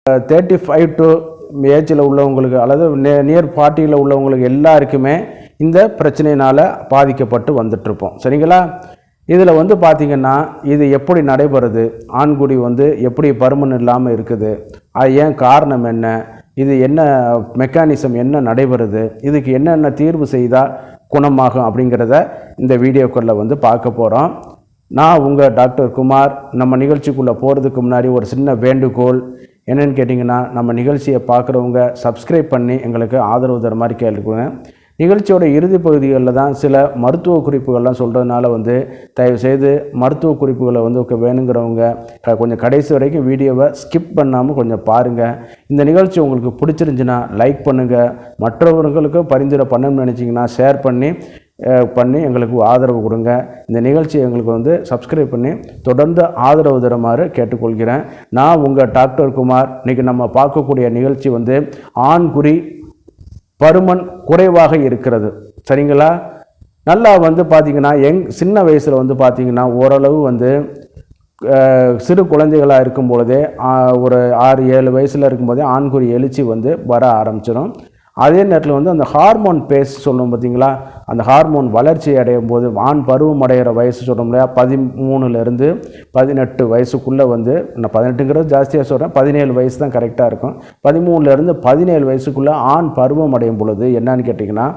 35 to ஏஜில் உள்ளவங்களுக்கு அல்லது நியர் 40 உள்ளவங்களுக்கு எல்லாருக்குமே இந்த பிரச்சனையினால் பாதிக்கப்பட்டு வந்துட்டுருப்போம். சரிங்களா? இதில் வந்து பார்த்திங்கன்னா இது எப்படி நடைபெறுது, ஆண்குறி வந்து எப்படி பருமன் இல்லாமல் இருக்குது, அது ஏன் காரணம் என்ன, இது என்ன மெக்கானிசம் என்ன நடைபெறுது, இதுக்கு என்னென்ன தீர்வு செய்தால் குணமாகும் அப்படிங்கிறத இந்த வீடியோக்குள்ளே வந்து பார்க்க போகிறோம். நான் உங்கள் டாக்டர் குமார். நம்ம நிகழ்ச்சிக்குள்ளே போகிறதுக்கு முன்னாடி ஒரு சின்ன வேண்டுகோள் என்னென்னு கேட்டிங்கன்னா, நம்ம நிகழ்ச்சியை பார்க்குறவங்க சப்ஸ்கிரைப் பண்ணி எங்களுக்கு ஆதரவு தர மாதிரி கேட்டுக்கோங்க. நிகழ்ச்சியோட இறுதி பகுதிகளில் தான் சில மருத்துவ குறிப்புகள்லாம் சொல்கிறதுனால வந்து தயவுசெய்து மருத்துவ குறிப்புகளை வந்து வேணுங்கிறவங்க கொஞ்சம் கடைசி வரைக்கும் வீடியோவை ஸ்கிப் பண்ணாமல் கொஞ்சம் பாருங்கள். இந்த நிகழ்ச்சி உங்களுக்கு பிடிச்சிருந்துச்சின்னா லைக் பண்ணுங்கள். மற்றவர்களுக்கும் பரிந்துரை பண்ணணும்னு நினச்சிங்கன்னா ஷேர் பண்ணி எங்களுக்கு ஆதரவு கொடுங்க. இந்த நிகழ்ச்சியை எங்களுக்கு வந்து சப்ஸ்கிரைப் பண்ணி தொடர்ந்து ஆதரவு தருமாறு கேட்டுக்கொள்கிறேன். நான் உங்கள் டாக்டர் குமார். இன்றைக்கி நம்ம பார்க்கக்கூடிய நிகழ்ச்சி வந்து ஆண்குறி பருமன் குறைவாக இருக்கிறது. சரிங்களா? நல்லா வந்து பார்த்திங்கன்னா சின்ன வயசில் வந்து பார்த்திங்கன்னா ஓரளவு வந்து சிறு குழந்தைகளாக இருக்கும் பொழுதே ஒரு 6-7 வயசில் இருக்கும்போதே ஆண்குறி எழுச்சி வந்து வர ஆரம்பிச்சிடும். அதே நேரத்தில் வந்து அந்த ஹார்மோன் பேஸ் சொல்லும் பார்த்திங்களா, அந்த ஹார்மோன் வளர்ச்சி அடையும் போது ஆண் பருவம் அடைகிற வயசு சொல்கிறோம் இல்லையா, 13 18 வயசுக்குள்ளே வந்து, நான் 18ங்கிறது ஜாஸ்தியாக சொல்கிறேன், 17 வயசு தான் கரெக்டாக இருக்கும். 13 17 வயசுக்குள்ளே ஆண் பருவம் அடையும் பொழுது என்னன்னு கேட்டிங்கன்னா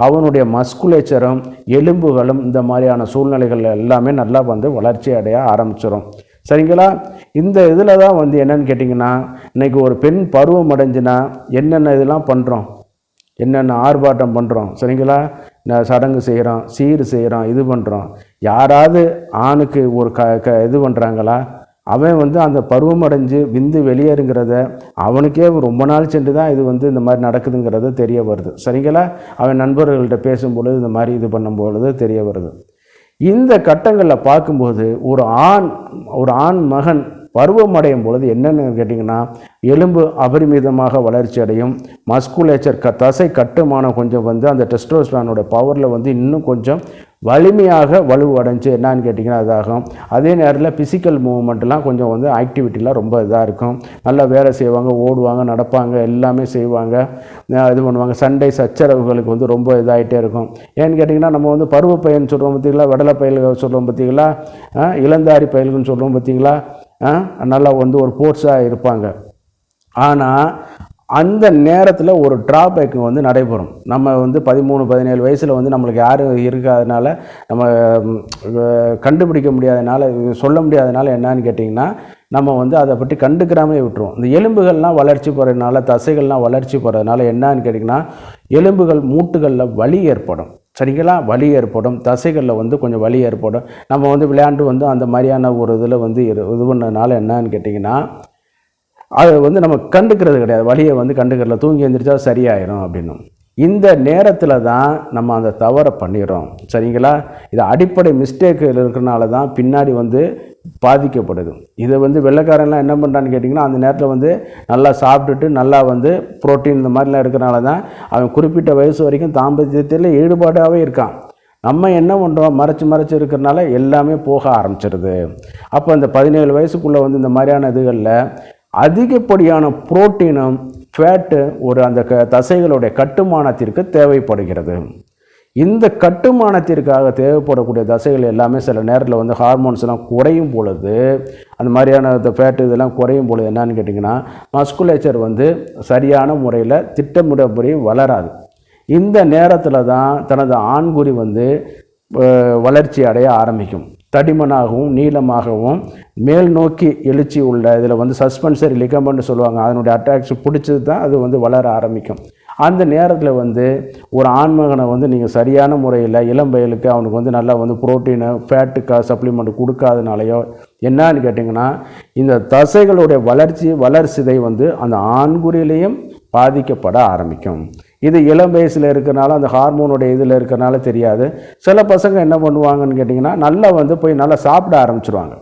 அவனுடைய மஸ்குலேச்சரும் எலும்புகளும் இந்த மாதிரியான சூழ்நிலைகள் எல்லாமே நல்லா வந்து வளர்ச்சி அடைய ஆரம்பிச்சிடும். சரிங்களா? இந்த இதில் தான் வந்து என்னென்னு கேட்டிங்கன்னா, இன்றைக்கி ஒரு பெண் பருவம் அடைஞ்சுன்னா என்னென்ன இதெல்லாம் பண்ணுறோம், என்னென்ன ஆர்ப்பாட்டம் பண்ணுறோம். சரிங்களா? சடங்கு செய்கிறோம், சீர் செய்கிறோம், இது பண்ணுறோம். யாராவது ஆணுக்கு ஒரு இது பண்ணுறாங்களா? அவன் வந்து அந்த பருவம் அடைஞ்சு விந்து வெளியேறுங்கிறத அவனுக்கே ரொம்ப நாள் சென்று தான் இது வந்து இந்த மாதிரி நடக்குதுங்கிறது தெரிய வருது. சரிங்களா? அவன் நண்பர்கள்ட்ட பேசும்பொழுது இந்த மாதிரி இது பண்ணும்பொழுது தெரிய வருது. இந்த கட்டங்களில் பார்க்கும்போது ஒரு ஆண் மகன் பருவம் அடையும் பொழுது என்னென்னு கேட்டிங்கன்னா எலும்பு அபரிமிதமாக வளர்ச்சி அடையும். மஸ்குலேச்சர் தசை கட்டுமானம் கொஞ்சம் வந்து அந்த டெஸ்டோஸ்டெரானோட பவரில் வந்து இன்னும் கொஞ்சம் வலிமையாக வலுவடைஞ்சு என்னன்னு கேட்டிங்கன்னா இதாகும். அதே நேரத்தில் ஃபிசிக்கல் மூவ்மெண்ட்லாம் கொஞ்சம் வந்து ஆக்டிவிட்டிலாம் ரொம்ப இதாக இருக்கும். நல்லா வேலை செய்வாங்க, ஓடுவாங்க, நடப்பாங்க, எல்லாமே செய்வாங்க, இது பண்ணுவாங்க. சண்டை சச்சரவுகளுக்கு வந்து ரொம்ப இதாகிட்டே இருக்கும். ஏன்னு கேட்டிங்கன்னா நம்ம வந்து பருவ பயில்னு சொல்கிறோம் பார்த்திங்களா, விடலை பயில்கள் சொல்கிறோம் பார்த்திங்களா, இளந்தாரி பயில்கள்னு சொல்கிறோம் பார்த்திங்களா, நல்லா வந்து ஒரு ஃபோர்ஸாக இருப்பாங்க. ஆனால் அந்த நேரத்தில் ஒரு ட்ராபேக் வந்து நடைபெறும். நம்ம வந்து 13-17 வயசில் வந்து நம்மளுக்கு யாரும் இருக்காதனால, நம்ம கண்டுபிடிக்க முடியாதனால, சொல்ல முடியாதனால என்னன்னு கேட்டிங்கன்னா நம்ம வந்து அதை பற்றி கண்டுக்கிறாமே விட்டுருவோம். இந்த எலும்புகள்லாம் வளர்ச்சி போகிறதுனால, தசைகள்லாம் வளர்ச்சி போகிறதுனால என்னன்னு கேட்டிங்கன்னா எலும்புகள் மூட்டுகளில் வலி ஏற்படும். சரிங்களா? வலி ஏற்படும், தசைகளில் வந்து கொஞ்சம் வலி ஏற்படும். நம்ம வந்து விளையாண்டு வந்து அந்த மாதிரியான ஒரு இதில் வந்து இது பண்ணதுனால என்னன்னு கேட்டிங்கன்னா அதை வந்து நம்ம கண்டுக்கிறது கிடையாது. வலியை வந்து கண்டுக்கிறல, தூங்கி எழுந்திரிச்சா சரியாயிடும் அப்படின்னு. இந்த நேரத்தில் தான் நம்ம அந்த தவறை பண்ணிடுறோம். சரிங்களா? இது அடிப்படை மிஸ்டேக் இருக்கிறனால தான் பின்னாடி வந்து பாதிக்கப்படுது. இதை வந்து வெள்ளைக்காரன்லாம் என்ன பண்ணுறான்னு கேட்டிங்கன்னா அந்த நேரத்தில் வந்து நல்லா சாப்பிட்டுட்டு நல்லா வந்து புரோட்டீன் இந்த மாதிரிலாம் இருக்கிறனால தான் அவன் குறிப்பிட்ட வயசு வரைக்கும் தாம்பத்தியத்தில் ஈடுபாடாகவே இருக்கான். நம்ம என்ன பண்ணுறோம், மறைச்சி இருக்கிறனால எல்லாமே போக ஆரம்பிச்சிடுது. அப்போ இந்த 17 வயசுக்குள்ளே வந்து இந்த மாதிரியான இதுகளில் அதிகப்படியான புரோட்டீனும் ஃபேட்டு ஒரு அந்த தசைகளுடைய கட்டுமானத்திற்கு தேவைப்படுகிறது. இந்த கட்டுமானத்திற்காக தேவைப்படக்கூடிய தசைகள் எல்லாமே சில நேரத்தில் வந்து ஹார்மோன்ஸ்லாம் குறையும் பொழுது, அந்த மாதிரியான இந்த ஃபேட்டு இதெல்லாம் குறையும் பொழுது என்னன்னு கேட்டிங்கன்னா மஸ்குலேச்சர் வந்து சரியான முறையில் திட்டமிடப்படி வளராது. இந்த நேரத்தில் தான் தனது ஆண்குறி வந்து வளர்ச்சி அடைய ஆரம்பிக்கும். தடிமனாகவும் நீளமாகவும் மேல் நோக்கி எழுச்சி உள்ள இதில் வந்து சஸ்பென்சரி லிகமெண்ட்னு சொல்லுவாங்க, அதனுடைய அட்ராக்ஷன் பிடிச்சது தான் அது வந்து வளர ஆரம்பிக்கும். அந்த நேரத்தில் வந்து ஒரு ஆண்மகனை வந்து நீங்கள் சரியான முறையில் இளம் வயலுக்கு அவனுக்கு வந்து நல்லா வந்து புரோட்டீனு ஃபேட்டுக்கு சப்ளிமெண்ட் கொடுக்காதனாலையோ என்னன்னு கேட்டிங்கன்னா இந்த தசைகளுடைய வளர்ச்சிதை வந்து அந்த ஆண்குறியிலையும் பாதிக்கப்பட ஆரம்பிக்கும். இது இளம் வயசில் இருக்கிறனால அந்த ஹார்மோனுடைய இதில் இருக்கிறனால தெரியாது. சில பசங்க என்ன பண்ணுவாங்கன்னு கேட்டிங்கன்னா நல்லா வந்து போய் நல்லா சாப்பிட ஆரம்பிச்சிருவாங்க.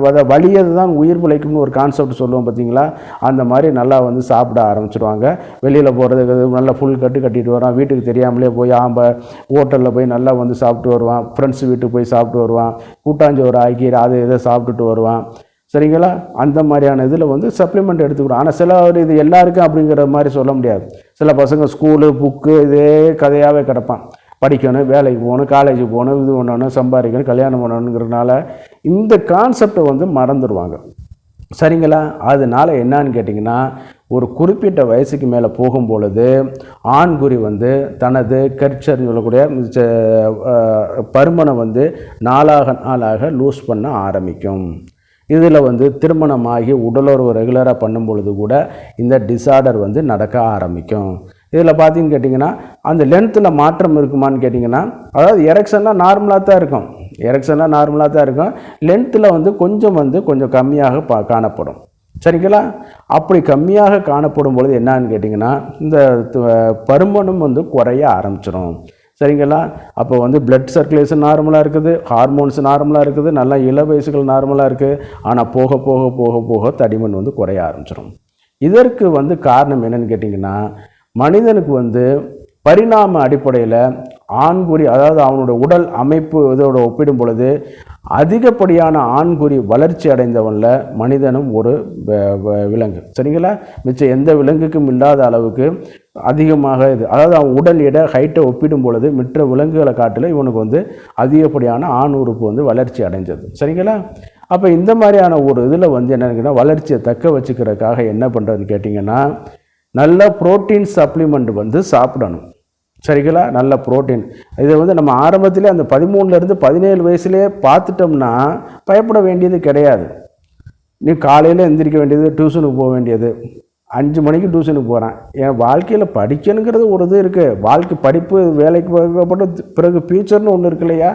அதை வலியது தான் உயிர் பிழைக்கும்னு ஒரு கான்செப்ட் சொல்லுவோம் பார்த்தீங்களா, அந்த மாதிரி நல்லா வந்து சாப்பிட ஆரம்பிச்சிடுவாங்க. வெளியில் போகிறதுக்கு நல்லா ஃபுல் கட்டிட்டு வரான், வீட்டுக்கு தெரியாமலே போய் ஹோட்டலில் போய் நல்லா வந்து சாப்பிட்டு வருவான், ஃப்ரெண்ட்ஸ் வீட்டுக்கு போய் சாப்பிட்டு வருவான், கூட்டாஞ்சோறு ஆக்கி அதை இதை சாப்பிட்டுட்டு வருவான். சரிங்களா? அந்த மாதிரியான இதில் வந்து சப்ளிமெண்ட் எடுத்துக்கிறோம். ஆனால் சில இது எல்லாருக்கும் அப்படிங்கிற மாதிரி சொல்ல முடியாது. சில பசங்க ஸ்கூலு புக்கு இதே கதையாகவே கிடப்பான். படிக்கணும், வேலைக்கு போகணும், காலேஜுக்கு போகணும், இது பண்ணணும், சம்பாதிக்கணும், கல்யாணம் பண்ணணுங்கிறதுனால இந்த கான்செப்டை வந்து மறந்துடுவாங்க. சரிங்களா? அதனால என்னன்னு கேட்டிங்கன்னா, ஒரு குறிப்பிட்ட வயசுக்கு மேலே போகும் பொழுது ஆண்குறி வந்து தனது கர்ச்சர்னு சொல்லக்கூடிய பருமனை வந்து நாளாக நாளாக லூஸ் பண்ண ஆரம்பிக்கும். இதில் வந்து திருமணமாகி உடலுறவு ரெகுலராக பண்ணும் பொழுது கூட இந்த டிஸார்டர் வந்து நடக்க ஆரம்பிக்கும். இதில் பார்த்தீங்கன்னு கேட்டிங்கன்னா அந்த லென்த்தில் மாற்றம் இருக்குமான்னு கேட்டிங்கன்னா, அதாவது எரெக்ஷன்லாம் நார்மலாக தான் இருக்கும், எரெக்ஷன்லாம் நார்மலாக தான் இருக்கும். லென்த்தில் வந்து கொஞ்சம் கம்மியாக காணப்படும். சரிங்களா? அப்படி கம்மியாக காணப்படும் பொழுது என்னான்னு கேட்டிங்கன்னா, இந்த பருமனும் வந்து குறைய ஆரம்பிச்சிடும். சரிங்களா? அப்போ வந்து பிளட் சர்க்குலேஷன் நார்மலாக இருக்குது, ஹார்மோன்ஸ் நார்மலாக இருக்குது, நல்லா இள வயசுகள் நார்மலாக இருக்குது. ஆனால் போக போக போக போக தடிமன் வந்து குறைய ஆரம்பிச்சிடும். இதற்கு வந்து காரணம் என்னன்னு கேட்டிங்கன்னா, மனிதனுக்கு வந்து பரிணாம அடிப்படையில் ஆண்குறி, அதாவது அவனோட உடல் அமைப்பு இதோட ஒப்பிடும் பொழுது அதிகப்படியான ஆண்குறி வளர்ச்சி அடைந்தவனில் மனிதனும் ஒரு விலங்கு. சரிங்களா? மிச்சம் எந்த விலங்குக்கும் இல்லாத அளவுக்கு அதிகமாக இது, அதாவது அவன் உடல் எடை ஹைட்டை ஒப்பிடும் பொழுது மற்ற விலங்குகளை காட்டில் இவனுக்கு வந்து அதிகப்படியான ஆண் உறுப்பு வந்து வளர்ச்சி அடைஞ்சது. சரிங்களா? அப்போ இந்த மாதிரியான ஒரு இதில் வந்து என்னன்னா, வளர்ச்சியை தக்க வச்சுக்கிறதுக்காக என்ன பண்ணுறதுன்னு கேட்டிங்கன்னா, நல்ல புரோட்டீன் சப்ளிமெண்ட் வந்து சாப்பிடணும். சரிங்களா? நல்ல புரோட்டீன். இதை வந்து நம்ம ஆரம்பத்திலே அந்த 13லேருந்து 17 வயசுலேயே பார்த்துட்டோம்னா பயப்பட வேண்டியது கிடையாது. நீ காலையில் எந்திரிக்க வேண்டியது, டியூஷனுக்கு போக வேண்டியது. 5 மணிக்கு டியூஷனுக்கு போகிறேன். என் வாழ்க்கையில் படிக்கணுங்கிறது ஒரு இது இருக்குது. வாழ்க்கை படிப்பு வேலைக்கு போகப்பட்டு பிறகு ஃபியூச்சர்னு ஒன்று இருக்கு இல்லையா?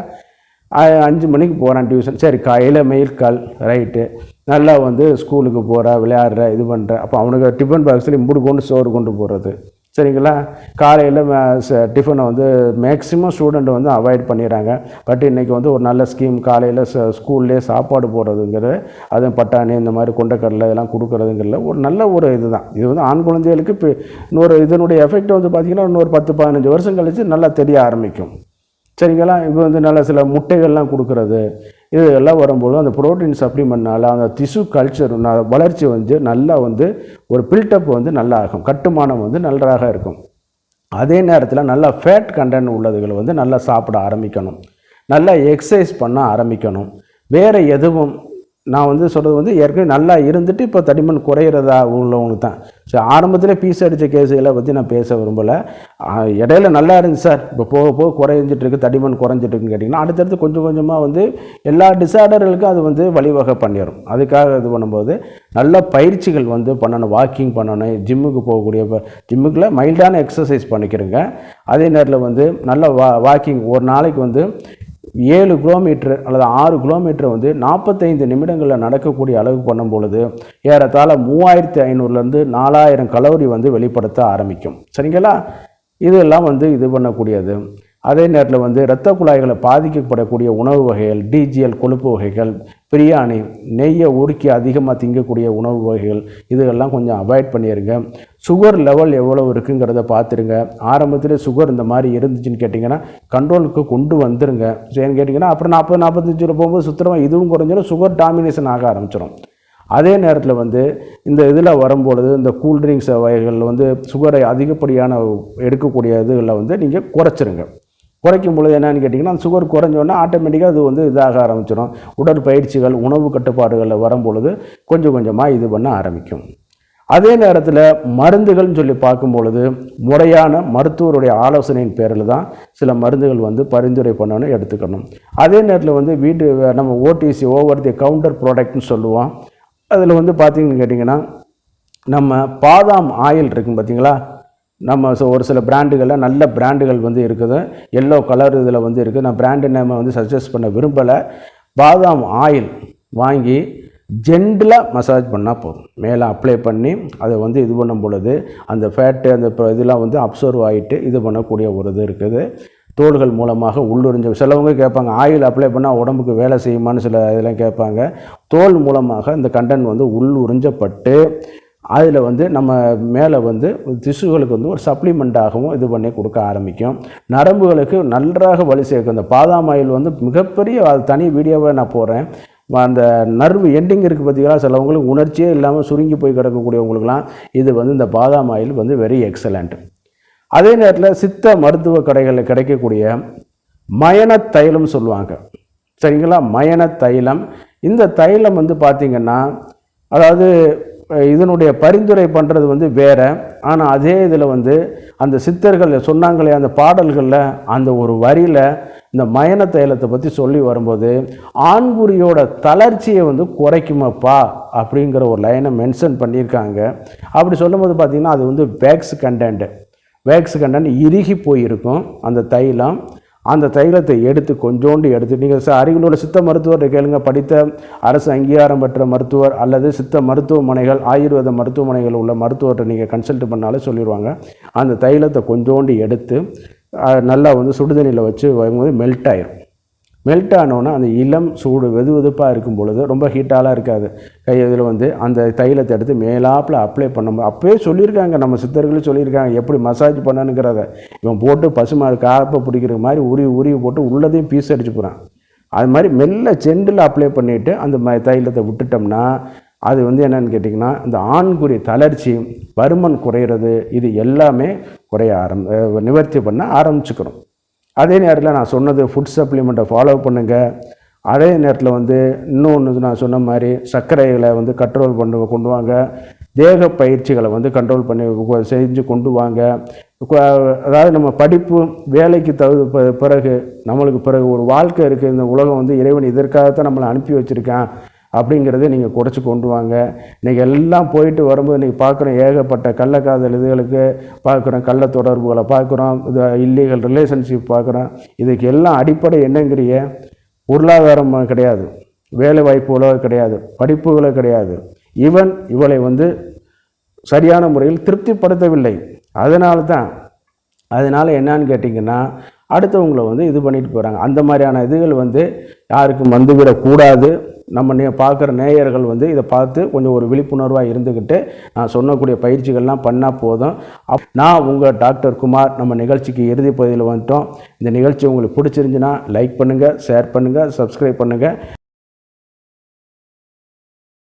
5 மணிக்கு போகிறேன் டியூஷன். சரி, காலையில் மெயில் கால் ரைட்டு, நல்லா வந்து ஸ்கூலுக்கு போகிற, விளையாடுற, இது பண்ணுற. அப்போ அவனுக்கு டிஃபன் பாக்ஸில் இம்புடு கொண்டு சோறு கொண்டு போகிறது. சரிங்களா? காலையில் டிஃபனை வந்து மேக்ஸிமம் ஸ்டூடெண்ட் வந்து அவாய்ட் பண்ணிடுறாங்க. பட் இன்றைக்கி வந்து ஒரு நல்ல ஸ்கீம், காலையில் ஸ்கூல்லே சாப்பாடு போடுறதுங்கிறது, அதுவும் பட்டாணி இந்த மாதிரி கொண்டக்கடலை இதெல்லாம் கொடுக்குறதுங்கிறதுல ஒரு நல்ல ஒரு இது தான். இது வந்து ஆண் குழந்தைகளுக்கு இப்போ இதனுடைய எஃபெக்ட் வந்து பார்த்திங்கன்னா இன்னொரு 10-15 வருஷம் கழித்து நல்லா தெரிய ஆரம்பிக்கும். சரிங்களா? இப்போ வந்து நல்ல சில முட்டைகள்லாம் கொடுக்குறது, இது எல்லாம் வரும்போது அந்த புரோட்டீன் சப்ளிமெண்ட்னால அந்த திசு கல்ச்சர் வளர்ச்சி வந்து நல்லா வந்து ஒரு பில்டப் வந்து நல்லா ஆகும், கட்டுமானம் வந்து நன்றாக இருக்கும். அதே நேரத்தில் நல்லா ஃபேட் கண்டென்ட் உள்ளதுகளை வந்து நல்லா சாப்பிட ஆரம்பிக்கணும், நல்லா எக்ஸசைஸ் பண்ண ஆரம்பிக்கணும். வேறு எதுவும் நான் வந்து சொல்கிறது வந்து ஏற்கனவே நல்லா இருந்துட்டு இப்போ தடிமன் குறையிறதா உள்ளவங்க தான். ஸோ ஆரம்பத்தில் பீஸ் அடித்த கேஸுகளை பற்றி நான் பேச விரும்பலை. இடையில நல்லா இருந்துச்சு சார், இப்போ போக போக குறைஞ்சிட்டு இருக்குது, தடிமன் குறைஞ்சிட்டுருக்குன்னு கேட்டிங்கன்னா அடுத்தடுத்து கொஞ்சம் கொஞ்சமாக வந்து எல்லா டிஸார்டர்களுக்கும் அது வந்து வழிவகை பண்ணிடும். அதுக்காக இது பண்ணும்போது நல்ல பயிற்சிகள் வந்து பண்ணணும், வாக்கிங் பண்ணணும், ஜிம்முக்கு போகக்கூடிய ஜிம்முக்குள்ள மைல்டான எக்ஸசைஸ் பண்ணிக்கிறேங்க. அதே நேரத்தில் வந்து நல்ல வாக்கிங் ஒரு நாளைக்கு வந்து 7 கிலோமீட்டர் அல்லது 6 கிலோமீட்டர் வந்து 45 நிமிடங்களில் நடக்கக்கூடிய அளவு பண்ணும் பொழுது ஏறத்தாழ 3500லேருந்து 4000 கலோரி வந்து வெளிப்படுத்த ஆரம்பிக்கும். சரிங்களா? இதெல்லாம் வந்து இது பண்ணக்கூடியது. அதே நேரத்தில் வந்து இரத்த குழாய்களை பாதிக்கப்படக்கூடிய உணவு வகைகள், டிஜிஎல் கொழுப்பு வகைகள், பிரியாணி, நெய்யை உருக்கி அதிகமாக திங்கக்கூடிய உணவு வகைகள், இதெல்லாம் கொஞ்சம் அவாய்ட் பண்ணிடுங்க. சுகர் லெவல் எவ்வளோ இருக்குங்கிறத பார்த்துருங்க. ஆரம்பத்தில் சுகர் இந்த மாதிரி இருந்துச்சுன்னு கேட்டிங்கன்னா கண்ட்ரோலுக்கு கொண்டு வந்துருங்க. ஏன்னு கேட்டிங்கன்னா அப்புறம் 40-45 போகும்போது சுத்தமாக இதுவும் குறைஞ்சிடும், சுகர் டாமினேஷன் ஆக ஆரம்பிச்சிடும். அதே நேரத்தில் வந்து இந்த இதில் வரும்பொழுது இந்த கூல்ட்ரிங்க்ஸ் வகைகள் வந்து சுகரை அதிகப்படியான எடுக்கக்கூடிய இதுகளில் வந்து நீங்கள் குறைச்சிருங்க. குறைக்கும் பொழுது என்னன்னு கேட்டிங்கன்னா அந்த சுகர் குறைஞ்சோன்னா ஆட்டோமேட்டிக்காக அது வந்து இதாக ஆரம்பிச்சிடும். உடற்பயிற்சிகள், உணவு கட்டுப்பாடுகளில் வரும்பொழுது கொஞ்சம் கொஞ்சமாக இது பண்ண ஆரம்பிக்கும். அதே நேரத்தில் மருந்துகள்னு சொல்லி பார்க்கும் பொழுது முறையான மருத்துவருடைய ஆலோசனையின் பேரில் தான் சில மருந்துகள் வந்து பரிந்துரை பண்ணணும், எடுத்துக்கணும். அதே நேரத்தில் வந்து நம்ம ஓடிசி, ஓவர் தி கவுண்டர் ப்ராடக்ட்னு சொல்லுவோம். அதில் வந்து பார்த்திங்கன்னு கேட்டிங்கன்னா நம்ம பாதாம் ஆயில் இருக்குன்னு பார்த்திங்களா, நம்ம ஒரு சில பிராண்டுகளில் நல்ல பிராண்டுகள் வந்து இருக்குது, எல்லோ கலர் இதில் வந்து இருக்குது. நான் பிராண்டு நேமை வந்து சஜஸ்ட் பண்ண விரும்பலை. பாதாம் ஆயில் வாங்கி ஜென்டிலாக மசாஜ் பண்ணால் போதும். மேலே அப்ளை பண்ணி அதை வந்து இது பண்ணும் பொழுது அந்த ஃபேட்டு அந்த இதெல்லாம் வந்து அப்சர்வ் ஆகிட்டு இது பண்ணக்கூடிய ஒரு இது இருக்குது. தோள்கள் மூலமாக உள்ளுறிஞ்ச சிலவங்க கேட்பாங்க, ஆயில் அப்ளை பண்ணால் உடம்புக்கு வேலை செய்யுமான்னு சில இதெல்லாம் கேட்பாங்க. தோல் மூலமாக இந்த கண்டென்ட் வந்து உள்ளுறிஞ்சப்பட்டு அதில் வந்து நம்ம மேலே வந்து திசுகளுக்கு வந்து ஒரு சப்ளிமெண்ட்டாகவும் இது பண்ணி கொடுக்க ஆரம்பிக்கும். நரம்புகளுக்கு நன்றாக வலி சேர்க்கும். இந்த பாதாம் ஆயில் வந்து மிகப்பெரிய அது தனி வீடியோவை நான் போடுறேன். அந்த நர்வு எண்டிங் இருக்குது பார்த்தீங்களா, சிலவங்களுக்கு உணர்ச்சியே இல்லாமல் சுருங்கி போய் கிடக்கக்கூடியவங்களுக்குலாம் இது வந்து இந்த பாதாம் ஆயில் வந்து வெரி எக்ஸலண்ட். அதே நேரத்தில் சித்த மருத்துவ கடைகளில் கிடைக்கக்கூடிய மயன தைலம் சொல்லுவாங்க, சரிங்களா. மயன தைலம், இந்த தைலம் வந்து பார்த்திங்கன்னா அதாவது இதனுடைய பரிந்துரை பண்ணுறது வந்து வேறு. ஆனால் அதே இதில் வந்து அந்த சித்தர்கள் சொன்னாங்களே அந்த பாடல்களில் அந்த ஒரு வரியில் இந்த மயன தைலத்தை பற்றி சொல்லி வரும்போது ஆண்குறியோட தளர்ச்சியை வந்து குறைக்குமாப்பா அப்படிங்கிற ஒரு லைனை மென்ஷன் பண்ணியிருக்காங்க. அப்படி சொல்லும்போது பார்த்திங்கன்னா அது வந்து வேக்ஸ் கண்டென்ட் இறுகி போயிருக்கும் அந்த தைலம். அந்த தைலத்தை எடுத்து கொஞ்சோண்டு எடுத்து நீங்கள் அருகில் உள்ள சித்த மருத்துவரை கேளுங்க, படித்த அரசு அங்கீகாரம் பெற்ற மருத்துவர் அல்லது சித்த மருத்துவமனைகள் ஆயுர்வேத மருத்துவமனைகள் உள்ள மருத்துவர்கிட்ட நீங்கள் கன்சல்ட் பண்ணாலே சொல்லிடுவாங்க. அந்த தைலத்தை கொஞ்சோண்டு எடுத்து நல்லா வந்து சுடுதண்ணியில் வச்சு வரும்போது மெல்ட் ஆனோன்னா அந்த இளம் சூடு வெதுப்பாக இருக்கும் பொழுது ரொம்ப ஹீட்டாலாம் இருக்காது. இதில் வந்து அந்த தைலத்தை எடுத்து மேலாப்பில் அப்ளை பண்ணும்போது அப்போயே சொல்லியிருக்காங்க, நம்ம சித்தர்களும் சொல்லியிருக்காங்க எப்படி மசாஜ் பண்ணணுங்கிறத. இவன் போட்டு பசுமாடு காப்பை பிடிக்கிற மாதிரி உருவி போட்டு உள்ளதையும் பீஸ் அடிச்சு போகிறான். அது மாதிரி மெல்ல செண்டில் அப்ளை பண்ணிவிட்டு அந்த தைலத்தை விட்டுட்டோம்னா அது வந்து என்னென்னு கேட்டிங்கன்னா இந்த ஆண்குறி தளர்ச்சி, பருமன் குறையிறது, இது எல்லாமே நிவர்த்தி பண்ண ஆரம்பிச்சுக்கிறோம். அதே நேரத்தில் நான் சொன்னது ஃபுட் சப்ளிமெண்ட்டை ஃபாலோ பண்ணுங்கள். அதே நேரத்தில் வந்து இன்னொன்று நான் சொன்ன மாதிரி சர்க்கரைகளை வந்து கண்ட்ரோல் கொண்டு வாங்க, தேக பயிற்சிகளை வந்து கண்ட்ரோல் பண்ணி செஞ்சு கொண்டு வாங்க. அதாவது நம்ம படிப்பு வேலைக்கு பிறகு நம்மளுக்கு ஒரு வாழ்க்கை இருக்குது. இந்த உலகம் வந்து இறைவன் இதற்காகத்தான் நம்மளை அனுப்பி வச்சுருக்கான் அப்படிங்கிறத நீங்கள் குறைச்சி கொண்டு வாங்க. இன்றைக்கி எல்லாம் போயிட்டு வரும்போது இன்றைக்கி பார்க்குறோம் ஏகப்பட்ட கள்ளக்காதல் இதுகளுக்கு பார்க்குறோம், கள்ள தொடர்புகளை பார்க்குறோம், இது இல்லீகல் ரிலேஷன்ஷிப் பார்க்குறோம். இதுக்கு எல்லாம் அடிப்படை என்னங்கிறிய பொருளாதாரம் கிடையாது, வேலை வாய்ப்புகளோ கிடையாது, படிப்புகளோ கிடையாது. இவளை வந்து சரியான முறையில் திருப்திப்படுத்தவில்லை. அதனால் என்னன்னு கேட்டிங்கன்னா அடுத்தவங்களை வந்து இது பண்ணிட்டு போகிறாங்க. அந்த மாதிரியான இதுகள் வந்து யாருக்கும் வந்துவிடக்கூடாது. நம்ம பார்க்குற நேயர்கள் வந்து இதை பார்த்து கொஞ்சம் ஒரு விழிப்புணர்வாக இருந்துக்கிட்டு நான் சொன்னக்கூடிய பயிற்சிகள்லாம் பண்ணால் போதும். நான் உங்கள் டாக்டர் குமார். நம்ம நிகழ்ச்சிக்கு இறுதி பகுதியில் வந்துட்டோம். இந்த நிகழ்ச்சி உங்களுக்கு பிடிச்சிருந்துச்சுன்னா லைக் பண்ணுங்கள், ஷேர் பண்ணுங்கள், சப்ஸ்கிரைப் பண்ணுங்கள்.